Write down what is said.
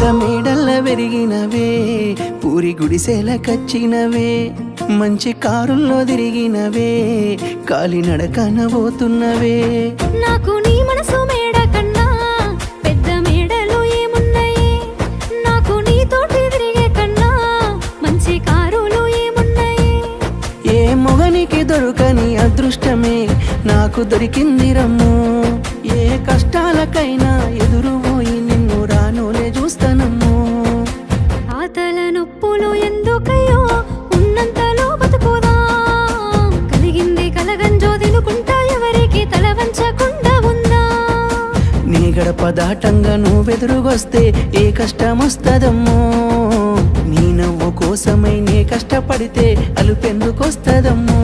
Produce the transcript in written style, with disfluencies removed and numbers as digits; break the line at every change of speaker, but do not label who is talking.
పెద్ద మేడల్ల పెరిగినవే, పూరి గుడిసెల కచ్చినవే, మంచి కారుల్లో తిరిగినవే, కాలినడకన పోతున్నవే.
నాకు నీ మనసు మేడ కన్నా పెద్ద మేడలు ఏమున్నాయి, నాకు నీతోటి తిరిగే కన్నా మంచి కారులు ఏమున్నాయి.
ఏ మొగనికి దొరకని అదృష్టమే నాకు దొరికింది రమ్ము, ఏ కష్టాలకైనా ఎదురు పోయి నిన్ను రానోలే చూస్తానమ్ము.
ఆతల నొప్పులు ఎందుకయ్యో ఉన్నంతలో బతుకుదా, కలిగింది కలగంజో తినుకుంటా ఎవరికి తల వంచకుండా ఉందా.
నీ గడప దాటంగా నువ్వెదురుగొస్తే ఏ కష్టమొస్తదమ్మో, నీ నవ్వు కోసమై నే కష్టపడితే అలుపెందుకొస్తదమ్మో.